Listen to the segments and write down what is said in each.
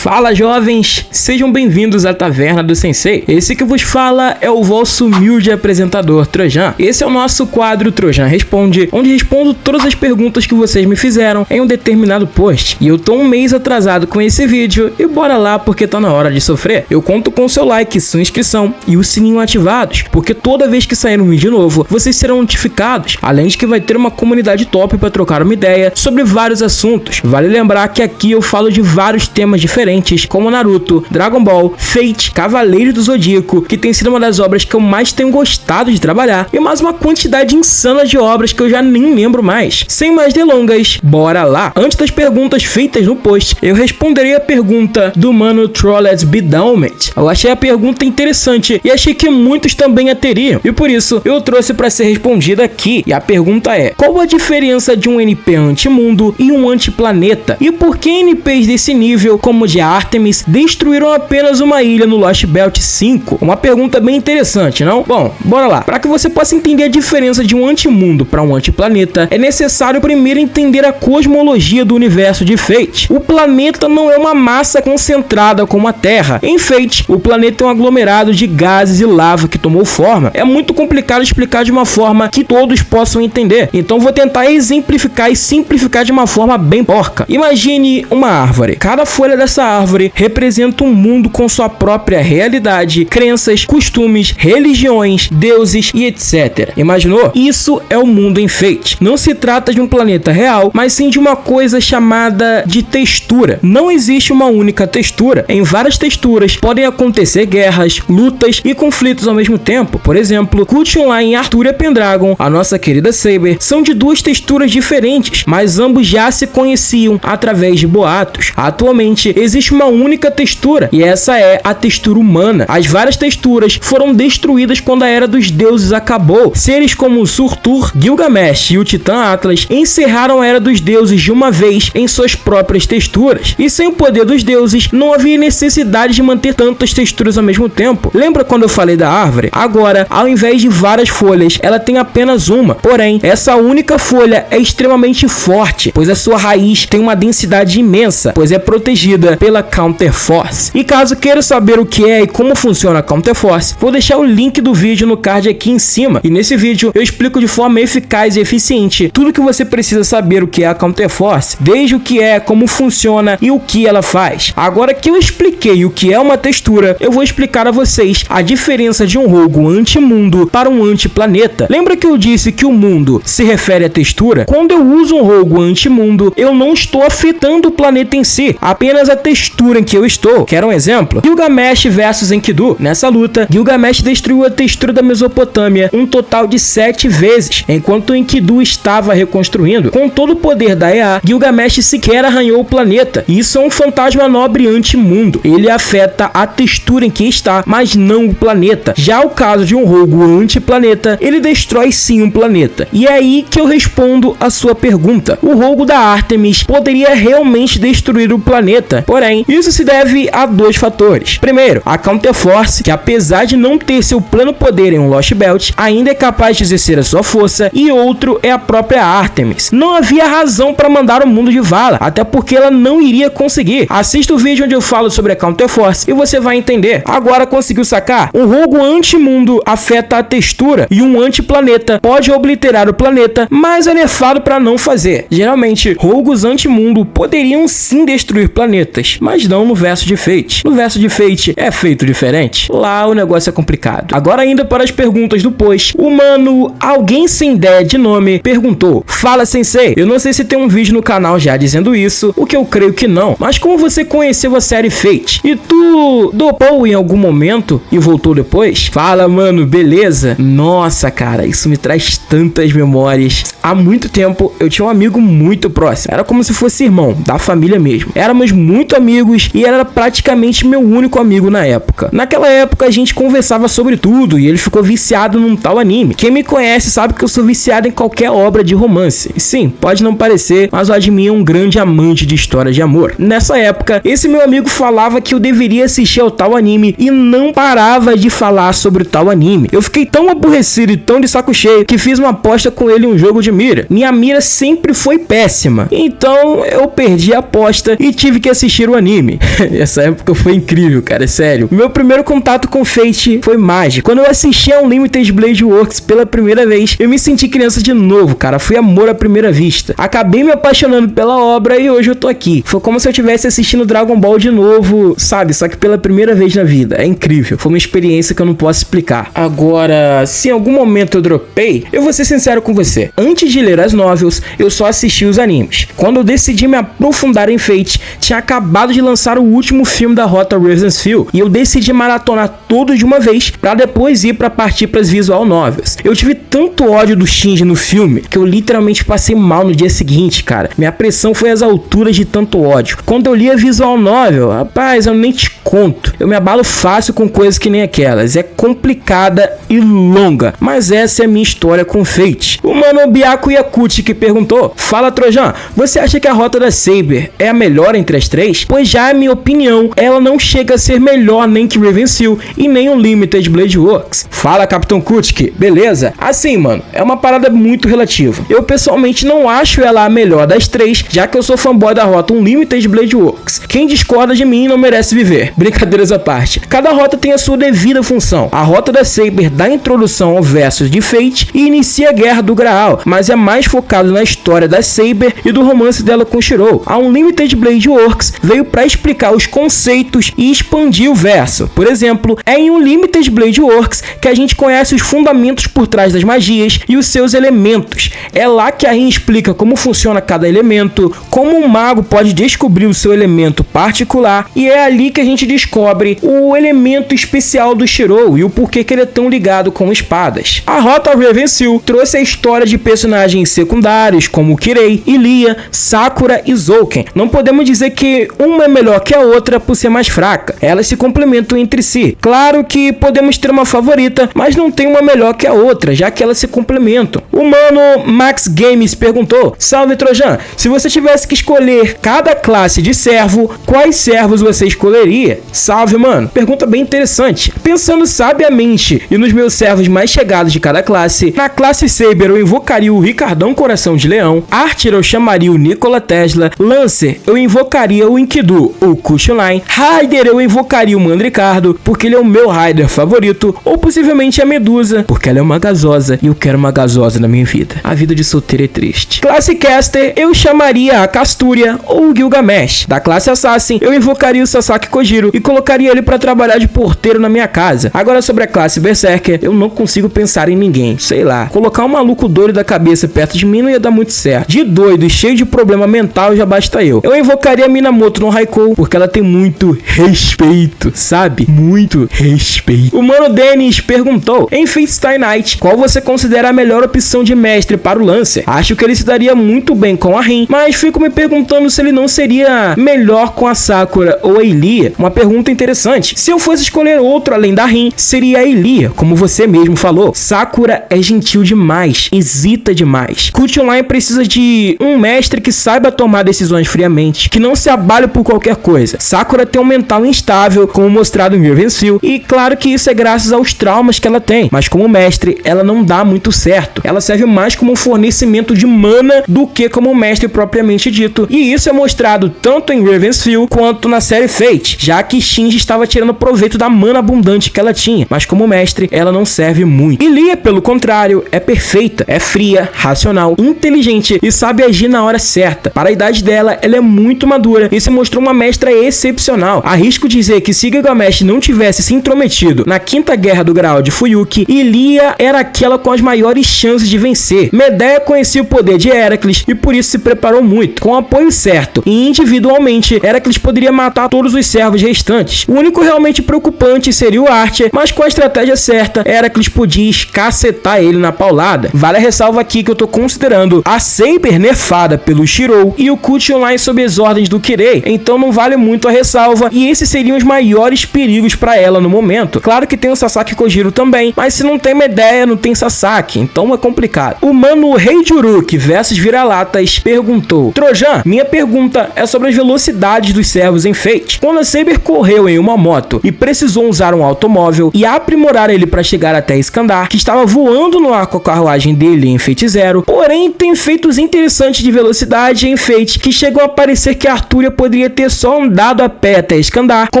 Fala jovens, sejam bem-vindos à Taverna do Sensei. Esse que vos fala é o vosso humilde apresentador Trojan. Esse é o nosso quadro Trojan Responde, onde respondo todas as perguntas que vocês me fizeram em um determinado post. E eu tô um mês atrasado com esse vídeo e bora lá porque tá na hora de sofrer. Eu conto com seu like, sua inscrição e o sininho ativados, porque toda vez que sair um vídeo novo, vocês serão notificados, além de que vai ter uma comunidade top para trocar uma ideia sobre vários assuntos. Vale lembrar que aqui eu falo de vários temas diferentes, como Naruto, Dragon Ball, Fate, Cavaleiros do Zodíaco, que tem sido uma das obras que eu mais tenho gostado de trabalhar, e mais uma quantidade insana de obras que eu já nem lembro mais. Sem mais delongas, bora lá! Antes das perguntas feitas no post, eu responderei a pergunta do mano Trollets Bidalmet. Eu achei a pergunta interessante e achei que muitos também a teriam, e por isso eu trouxe para ser respondida aqui. E a pergunta é: qual a diferença de um NP antimundo e um antiplaneta? E por que NPs desse nível, como o de Artemis, destruíram apenas uma ilha no Lost Belt 5? Uma pergunta bem interessante, não? Bom, bora lá. Para que você possa entender a diferença de um antimundo para um antiplaneta, é necessário primeiro entender a cosmologia do universo de Fate. O planeta não é uma massa concentrada como a Terra. Em Fate, o planeta é um aglomerado de gases e lava que tomou forma. É muito complicado explicar de uma forma que todos possam entender. Então vou tentar exemplificar e simplificar de uma forma bem porca. Imagine uma árvore. Cada folha dessa árvore representa um mundo com sua própria realidade, crenças, costumes, religiões, deuses e etc. Imaginou? Isso é o mundo em Fate. Não se trata de um planeta real, mas sim de uma coisa chamada de textura. Não existe uma única textura. Em várias texturas podem acontecer guerras, lutas e conflitos ao mesmo tempo. Por exemplo, Kuchulain e Arturia Pendragon, a nossa querida Saber, são de duas texturas diferentes, mas ambos já se conheciam através de boatos. Atualmente existe uma única textura, e essa é a textura humana. As várias texturas foram destruídas quando a Era dos Deuses acabou. Seres como Surtur, Gilgamesh e o Titã Atlas encerraram a Era dos Deuses de uma vez em suas próprias texturas. E sem o poder dos deuses, não havia necessidade de manter tantas texturas ao mesmo tempo. Lembra quando eu falei da árvore? Agora, ao invés de várias folhas, ela tem apenas uma. Porém, essa única folha é extremamente forte, pois a sua raiz tem uma densidade imensa, pois é protegida pela Counterforce. E caso queira saber o que é e como funciona a Counterforce, vou deixar o link do vídeo no card aqui em cima. E nesse vídeo eu explico de forma eficaz e eficiente tudo que você precisa saber o que é a Counterforce, desde o que é, como funciona e o que ela faz. Agora que eu expliquei o que é uma textura, eu vou explicar a vocês a diferença de um rogue antimundo para um antiplaneta. Lembra que eu disse que o mundo se refere à textura? Quando eu uso um rogue antimundo, eu não estou afetando o planeta em si, apenas a textura em que eu estou. Quer um exemplo? Gilgamesh versus Enkidu. Nessa luta, Gilgamesh destruiu a textura da Mesopotâmia um total de 7 vezes, enquanto Enkidu estava reconstruindo. Com todo o poder da EA, Gilgamesh sequer arranhou o planeta. Isso é um fantasma nobre antimundo. Ele afeta a textura em que está, mas não o planeta. Já o caso de um rogue antiplaneta, ele destrói sim um planeta. E é aí que eu respondo a sua pergunta. O rogue da Artemis poderia realmente destruir o planeta, porém, isso se deve a dois fatores. Primeiro, a Counterforce, que apesar de não ter seu pleno poder em um Lost Belt, ainda é capaz de exercer a sua força, e outro é a própria Artemis. Não havia razão para mandar o mundo de vala, até porque ela não iria conseguir. Assista o vídeo onde eu falo sobre a Counterforce e você vai entender. Agora conseguiu sacar? Um rogue antimundo afeta a textura e um antiplaneta pode obliterar o planeta, mas é nefado para não fazer. Geralmente, rogues antimundo poderiam sim destruir planetas, mas não no verso de Fate. No verso de Fate é feito diferente. Lá o negócio é complicado. Agora ainda para as perguntas do post, o mano Alguém Sem Ideia de Nome perguntou: fala Sensei, eu não sei se tem um vídeo no canal já dizendo isso, o que eu creio que não, mas como você conheceu a série Fate? E tu dopou em algum momento e voltou depois? Fala mano, beleza? Nossa cara, isso me traz tantas memórias. Há muito tempo eu tinha um amigo muito próximo, era como se fosse irmão, da família mesmo. Éramos muito amigos e era praticamente meu único amigo na época. Naquela época a gente conversava sobre tudo e ele ficou viciado num tal anime. Quem me conhece sabe que eu sou viciado em qualquer obra de romance. Sim, pode não parecer, mas o Admin é um grande amante de histórias de amor. Nessa época, esse meu amigo falava que eu deveria assistir ao tal anime e não parava de falar sobre o tal anime. Eu fiquei tão aborrecido e tão de saco cheio que fiz uma aposta com ele em um jogo de mira. Minha mira sempre foi péssima, então eu perdi a aposta e tive que assistir o anime. Essa época foi incrível, cara, é sério. Meu primeiro contato com Fate foi mágico. Quando eu assisti a Unlimited Blade Works pela primeira vez, eu me senti criança de novo, cara. Foi amor à primeira vista. Acabei me apaixonando pela obra e hoje eu tô aqui. Foi como se eu estivesse assistindo Dragon Ball de novo, sabe? Só que pela primeira vez na vida. É incrível. Foi uma experiência que eu não posso explicar. Agora, se em algum momento eu dropei, eu vou ser sincero com você. Antes de ler as novels, eu só assisti os animes. Quando eu decidi me aprofundar em Fate, tinha acabado de lançar o último filme da Rota Ravensfield e eu decidi maratonar tudo de uma vez pra depois ir pra partir pras visual novels. Eu tive tanto ódio do Shinji no filme que eu literalmente passei mal no dia seguinte, cara. Minha pressão foi às alturas de tanto ódio. Quando eu li a visual novel, rapaz, eu nem te conto. Eu me abalo fácil com coisas que nem aquelas. É complicada e longa, mas essa é a minha história com Fate. O mano Biako Yakuti que perguntou: fala Trojan, você acha que a Rota da Saber é a melhor entre as três? Pois já a minha opinião, ela não chega a ser melhor nem que Ravensfield e nem o Unlimited Blade Works. Fala Capitão Kutik, beleza? Assim, mano, é uma parada muito relativa. Eu pessoalmente não acho ela a melhor das três, já que eu sou fanboy da Rota Unlimited Blade Works. Quem discorda de mim não merece viver. Brincadeiras à parte. Cada rota tem a sua devida função. A Rota da Saber dá introdução ao versus de Fate e inicia a Guerra do Graal, mas é mais focado na história da Saber e do romance dela com Shirou. A Unlimited Blade Works veio para explicar os conceitos e expandir o verso. Por exemplo, é em Unlimited Blade Works que a gente conhece os fundamentos por trás das magias e os seus elementos. É lá que a Rin explica como funciona cada elemento, como um mago pode descobrir o seu elemento particular, e é ali que a gente descobre o elemento especial do Shirou e o porquê que ele é tão ligado com espadas. A Rota Ravensfield trouxe a história de personagens secundários como Kirei, Ilia, Sakura e Zouken. Não podemos dizer que uma é melhor que a outra por ser mais fraca. Elas se complementam entre si. Claro que podemos ter uma favorita, mas não tem uma melhor que a outra, já que elas se complementam. O mano Max Games perguntou: salve Trojan, se você tivesse que escolher cada classe de servo, quais servos você escolheria? Salve, mano. Pergunta bem interessante. Pensando sabiamente e nos meus servos mais chegados de cada classe, na classe Saber eu invocaria o Ricardão Coração de Leão, Archer eu chamaria o Nikola Tesla, Lancer eu invocaria o Enkidu ou Kushline, Raider eu invocaria o Mandricardo, porque ele é o meu Raider favorito, ou possivelmente a Medusa, porque ela é uma gasosa e eu quero uma gasosa na minha vida. A vida de solteiro é triste. Classe Caster eu chamaria a Casturia ou o Gilgamesh. Da classe Assassin eu invocaria o Sasaki Kojiro e colocaria ele pra trabalhar de porteiro na minha casa. Agora sobre a classe Berserker, eu não consigo pensar em ninguém. Sei lá, colocar um maluco doido da cabeça perto de mim não ia dar muito certo. De doido e cheio de problema mental já basta eu. Eu invocaria a Minamoto no Haikou, porque ela tem muito respeito, sabe? Muito respeito. O mano Dennis perguntou: em Fate Stay Night, qual você considera a melhor opção de mestre para o Lancer? Acho que ele se daria muito bem com a Rin, mas fico me perguntando se ele não seria melhor com a Sakura ou a Ilia. Uma pergunta interessante. Se eu fosse escolher outro além da Rin, seria a Ilia, como você mesmo falou. Sakura é gentil demais, hesita demais. Kuchulain precisa de um mestre que saiba tomar decisões friamente, que não se abale por qualquer coisa. Sakura tem um mental instável, como mostrado em Ravensfield, e claro que isso é graças aos traumas que ela tem, mas como mestre, ela não dá muito certo. Ela serve mais como um fornecimento de mana do que como mestre propriamente dito, e isso é mostrado tanto em Ravensfield quanto na série Fate, já que Shinji estava tirando proveito da mana abundante que ela tinha, mas como mestre, ela não serve muito. Ilia, pelo contrário, é perfeita, é fria, racional, inteligente e sabe agir na hora certa. Para a idade dela, ela é muito madura e se mostrou uma mestra excepcional. Arrisco dizer que se Gilgamesh não tivesse se intrometido na quinta guerra do Graal de Fuyuki, Ilia era aquela com as maiores chances de vencer. Medea conhecia o poder de Heracles e por isso se preparou muito. Com o apoio certo e individualmente, Heracles poderia matar todos os servos restantes. O único realmente preocupante seria o Archer, mas com a estratégia certa, Heracles podia escacetar ele na paulada. Vale a ressalva aqui que eu tô considerando a Saber nerfada pelo Shirou e o Kuchulain sob as ordens do Kirei, então não vale muito a ressalva e esses seriam os maiores perigos pra ela no momento. Claro que tem o Sasaki Kojiro também, mas se não tem Medea, não tem Sasaki, então é complicado. O mano Rei Juruk versus Vira-Latas perguntou: Trojan, minha pergunta é sobre as velocidades dos servos em Fate. Quando a Saber correu em uma moto e precisou usar um automóvel e aprimorar ele para chegar até Iskandar, que estava voando no arco carruagem dele em Fate Zero, porém tem feitos interessantes de velocidade em Fate que chegam a parecer que a Artúria poderia poderia ter só andado a pé até Iskandar com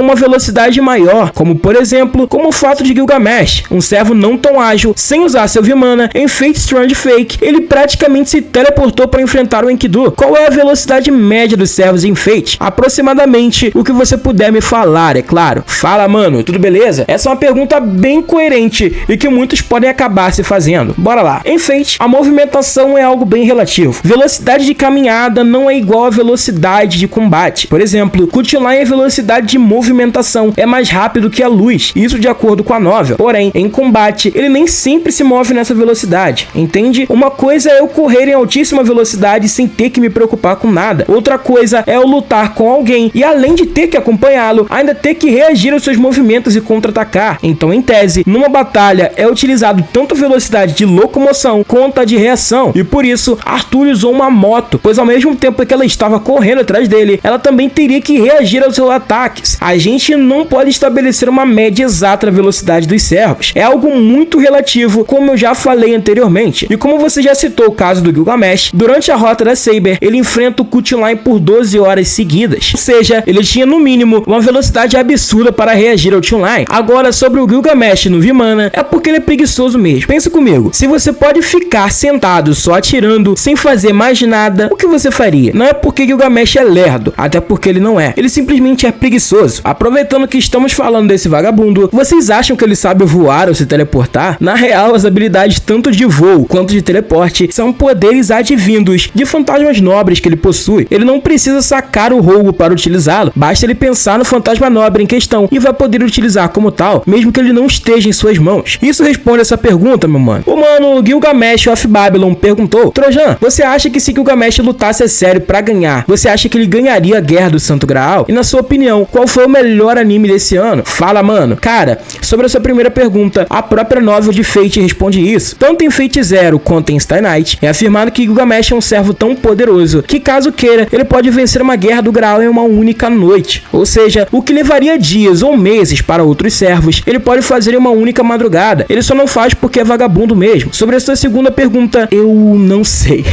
uma velocidade maior, como por exemplo, como o fato de Gilgamesh, um servo não tão ágil, sem usar seu Vimana, em Fate Strange Fake, ele praticamente se teleportou para enfrentar o Enkidu. Qual é a velocidade média dos servos em Fate? Aproximadamente o que você puder me falar, é claro. Fala, mano, tudo beleza? Essa é uma pergunta bem coerente e que muitos podem acabar se fazendo. Bora lá. Em Fate, a movimentação é algo bem relativo. Velocidade de caminhada não é igual a velocidade de combate. Por exemplo, Cutline, a velocidade de movimentação é mais rápido que a luz, isso de acordo com a novel. Porém, em combate, ele nem sempre se move nessa velocidade, entende? Uma coisa é eu correr em altíssima velocidade sem ter que me preocupar com nada. Outra coisa é eu lutar com alguém e, além de ter que acompanhá-lo, ainda ter que reagir aos seus movimentos e contra-atacar. Então, em tese, numa batalha é utilizado tanto a velocidade de locomoção quanto a de reação, e por isso Arthur usou uma moto, pois ao mesmo tempo que ela estava correndo atrás dele, ela também teria que reagir aos seus ataques. A gente não pode estabelecer uma média exata da velocidade dos servos, é algo muito relativo, como eu já falei anteriormente. E como você já citou o caso do Gilgamesh, durante a rota da Saber, ele enfrenta o Cutline por 12 horas seguidas, ou seja, ele tinha no mínimo uma velocidade absurda para reagir ao Cutline. Agora, sobre o Gilgamesh no Vimana, é porque ele é preguiçoso mesmo. Pensa comigo, se você pode ficar sentado só atirando, sem fazer mais nada, o que você faria? Não é porque Gilgamesh é lerdo, até porque ele não é. Ele simplesmente é preguiçoso. Aproveitando que estamos falando desse vagabundo, vocês acham que ele sabe voar ou se teleportar? Na real, as habilidades tanto de voo quanto de teleporte são poderes advindos de fantasmas nobres que ele possui. Ele não precisa sacar o robo para utilizá-lo, basta ele pensar no fantasma nobre em questão e vai poder utilizar como tal, mesmo que ele não esteja em suas mãos. Isso responde essa pergunta, meu mano. O mano Gilgamesh of Babylon perguntou: Trojan, você acha que se Gilgamesh lutasse a sério pra ganhar, você acha que ele ganharia a Guerra do Santo Graal? E na sua opinião, qual foi o melhor anime desse ano? Fala, mano. Cara, sobre a sua primeira pergunta, a própria novel de Fate responde isso. Tanto em Fate Zero quanto em Stay Night, é afirmado que Gilgamesh é um servo tão poderoso que, caso queira, ele pode vencer uma Guerra do Graal em uma única noite. Ou seja, o que levaria dias ou meses para outros servos, ele pode fazer em uma única madrugada. Ele só não faz porque é vagabundo mesmo. Sobre a sua segunda pergunta, eu não sei.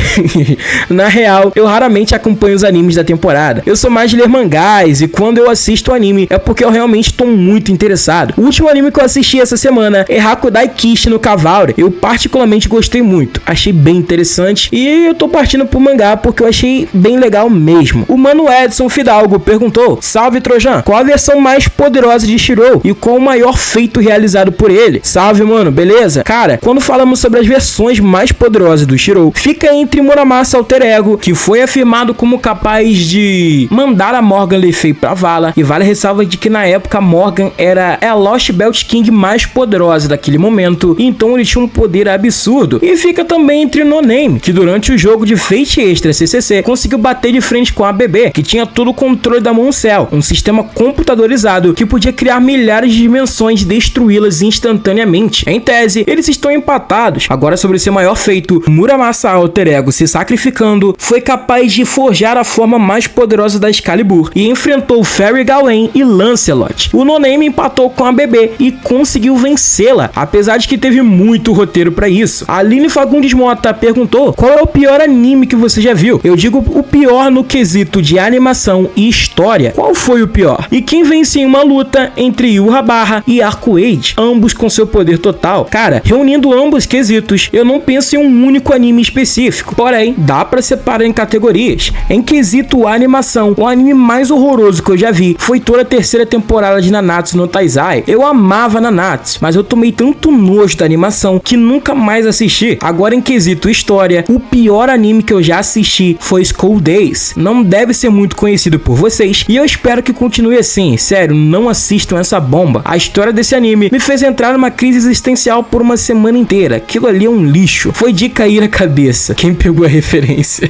Na real, eu raramente acompanho os animes da temporada. Eu sou mais de ler mangás, e quando eu assisto o anime é porque eu realmente estou muito interessado. O último anime que eu assisti essa semana é Hakudai Kishi no Cavalry. Eu particularmente gostei muito, achei bem interessante, e eu tô partindo pro mangá porque eu achei bem legal mesmo. O mano Edson Fidalgo perguntou: Salve, Trojan, qual a versão mais poderosa de Shirou e qual o maior feito realizado por ele? Salve, mano, beleza? Cara, quando falamos sobre as versões mais poderosas do Shirou, fica entre Muramasa Alter Ego, que foi afirmado como capaz de mandar a Morgan Le Fay pra vala, e vale a ressalva de que na época Morgan era a Lost Belt King mais poderosa daquele momento, então ele tinha um poder absurdo. E fica também entre No Name, que durante o jogo de Fate Extra CCC conseguiu bater de frente com a BB, que tinha todo o controle da Moncel, um sistema computadorizado que podia criar milhares de dimensões e destruí-las instantaneamente. Em tese, eles estão empatados. Agora, sobre seu maior feito, Muramasa Alter Ego, se sacrificando, foi capaz de forjar a forma mais poderosa da Excalibur e enfrentou Fairy Gawain e Lancelot. O No Name empatou com a BB e conseguiu vencê-la, apesar de que teve muito roteiro pra isso. A Aline Fagundes Mota perguntou: qual é o pior anime que você já viu? Eu digo o pior no quesito de animação e história. Qual foi o pior? E quem vence em uma luta entre Yurra e Arcuade, ambos com seu poder total? Cara, reunindo ambos quesitos, eu não penso em um único anime específico, porém, dá pra separar em categorias. Em quesito animação, o anime mais horroroso que eu já vi foi toda a terceira temporada de Nanatsu no Taizai. Eu amava Nanatsu, mas eu tomei tanto nojo da animação que nunca mais assisti. Agora, em quesito história, o pior anime que eu já assisti foi School Days. Não deve ser muito conhecido por vocês, e eu espero que continue assim. Sério, não assistam essa bomba. A história desse anime me fez entrar numa crise existencial por uma semana inteira. Aquilo ali é um lixo. Foi de cair a cabeça. Quem pegou a referência?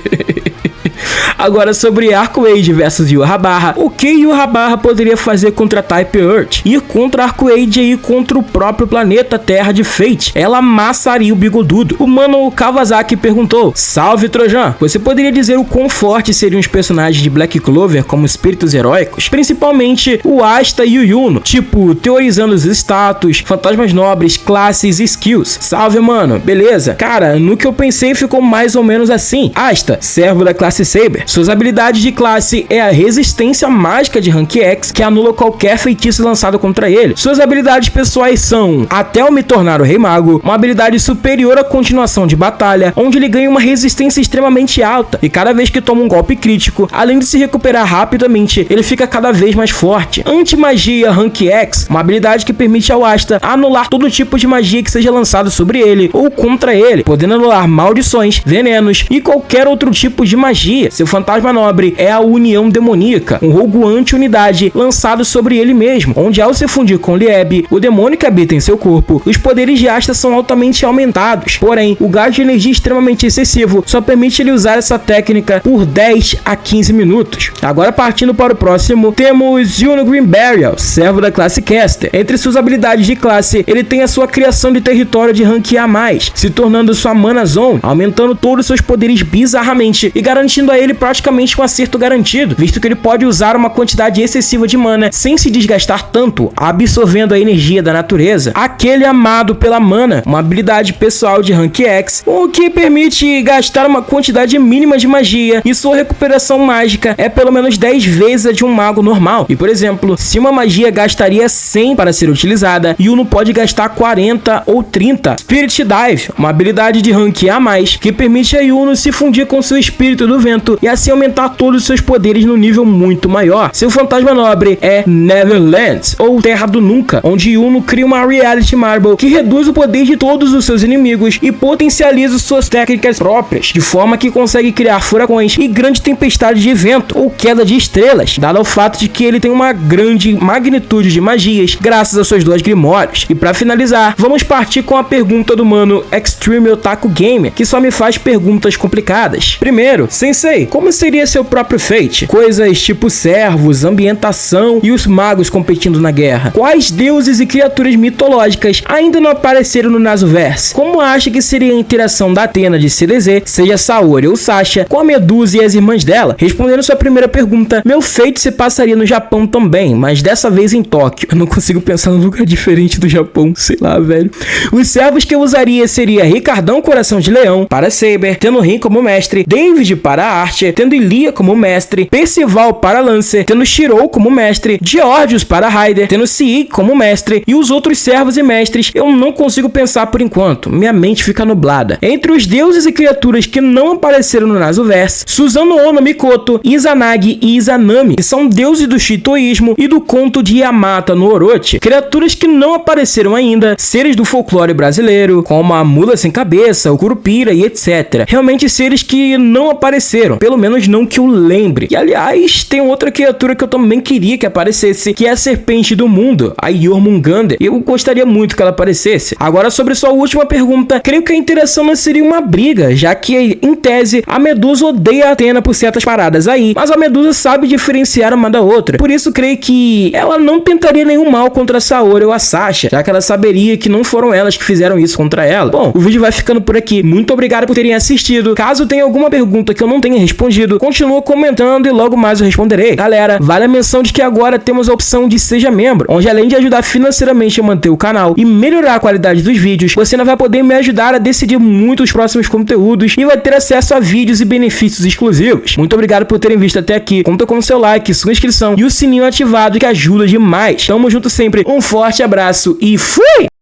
Agora, sobre Arcuade versus Yurra, o que Yurra poderia fazer contra Type Earth? Ir contra Arcuade e ir contra o próprio planeta Terra de Fate. Ela amassaria o bigodudo. O mano Kawasaki perguntou: Salve, Trojan, você poderia dizer o quão fortes seriam os personagens de Black Clover como espíritos heróicos? Principalmente o Asta e o Yuno, tipo, teorizando os status, fantasmas nobres, classes e skills. Salve, mano, beleza? Cara, no que eu pensei ficou mais ou menos assim. Asta, servo da classe Saber. Suas habilidades de classe é a resistência mágica de Rank X, que anula qualquer feitiço lançado contra ele. Suas habilidades pessoais são Até eu me tornar o Rei Mago, uma habilidade superior à continuação de batalha, onde ele ganha uma resistência extremamente alta, e cada vez que toma um golpe crítico, além de se recuperar rapidamente, ele fica cada vez mais forte. Anti-magia Rank X, uma habilidade que permite ao Asta anular todo tipo de magia que seja lançado sobre ele ou contra ele, podendo anular maldições, venenos e qualquer outro tipo de magia. Seu fantasma nobre é a União Demoníaca, um rogo anti-unidade lançado sobre ele mesmo, onde ao se fundir com Lieb, o demônio que habita em seu corpo, os poderes de Asta são altamente aumentados. Porém, o gasto de energia extremamente excessivo só permite ele usar essa técnica por 10 a 15 minutos. Agora, partindo para o próximo, temos Yuno Green Burial, servo da classe Caster. Entre suas habilidades de classe, ele tem a sua criação de território de rank A+, se tornando sua Mana Zone, aumentando todos os seus poderes bizarramente e garantindo a ele praticamente um acerto garantido, visto que ele pode usar uma quantidade excessiva de mana sem se desgastar tanto, absorvendo a energia da natureza. Aquele amado pela mana, uma habilidade pessoal de Rank X, o que permite gastar uma quantidade mínima de magia, e sua recuperação mágica é pelo menos 10 vezes a de um mago normal. E por exemplo, se uma magia gastaria 100 para ser utilizada, Yuno pode gastar 40 ou 30. Spirit Dive, uma habilidade de rank A+, que permite a Yuno se fundir com seu espírito do vento e assim aumentar todos os seus poderes no nível muito maior. Seu fantasma nobre é Neverland, ou Terra do Nunca, onde Yuno cria uma Reality Marble que reduz o poder de todos os seus inimigos e potencializa suas técnicas próprias, de forma que consegue criar furacões e grande tempestade de vento ou queda de estrelas, dado ao fato de que ele tem uma grande magnitude de magias graças aos seus 2 grimórios. E para finalizar, vamos partir com a pergunta do mano Extreme Otaku Gamer, que só me faz perguntas complicadas. Primeiro, Sensei, como seria seu próprio Fate? Coisas tipo servos, ambientação e os magos competindo na guerra. Quais deuses e criaturas mitológicas ainda não apareceram no Nasuverse? Como acha que seria a interação da Athena de CDZ, seja Saori ou Sasha, com a Medusa e as irmãs dela? Respondendo sua primeira pergunta, meu Fate se passaria no Japão também, mas dessa vez em Tóquio. Eu não consigo pensar num lugar diferente do Japão, sei lá, velho. Os servos que eu usaria seria Ricardão Coração de Leão para Saber, tendo Rin como mestre, David para Archer, tendo Ilia como mestre, Percival para Lancer, tendo Shirou como mestre, Georgios para Ryder, tendo Cii como mestre, e os outros servos e mestres eu não consigo pensar por enquanto, minha mente fica nublada. Entre os deuses e criaturas que não apareceram no Nasuverse, Susanoo Ono Mikoto, Izanagi e Izanami, que são deuses do shintoísmo e do conto de Yamata no Orochi. Criaturas que não apareceram ainda, seres do folclore brasileiro, como a mula sem cabeça, o curupira e etc. Realmente seres que não apareceram, pelo menos não que eu lembre. E aliás, tem outra criatura que eu também queria que aparecesse, que é a serpente do mundo, a Jormungandr. Eu gostaria muito que ela aparecesse. Agora, sobre sua última pergunta, creio que a interação não seria uma briga, já que, em tese, a Medusa odeia a Athena por certas paradas aí, mas a Medusa sabe diferenciar uma da outra. Por isso, creio que ela não tentaria nenhum mal contra a Saori ou a Sasha, já que ela saberia que não foram elas que fizeram isso contra ela. Bom, o vídeo vai ficando por aqui. Muito obrigado por terem assistido. Caso tenha alguma pergunta que eu não tenha respondido, continua comentando e logo mais eu responderei. Galera, vale a menção de que agora temos a opção de Seja Membro, onde além de ajudar financeiramente a manter o canal e melhorar a qualidade dos vídeos, você ainda vai poder me ajudar a decidir muitos próximos conteúdos e vai ter acesso a vídeos e benefícios exclusivos. Muito obrigado por terem visto até aqui. Conta com o seu like, sua inscrição e o sininho ativado, que ajuda demais. Tamo junto sempre. Um forte abraço e fui!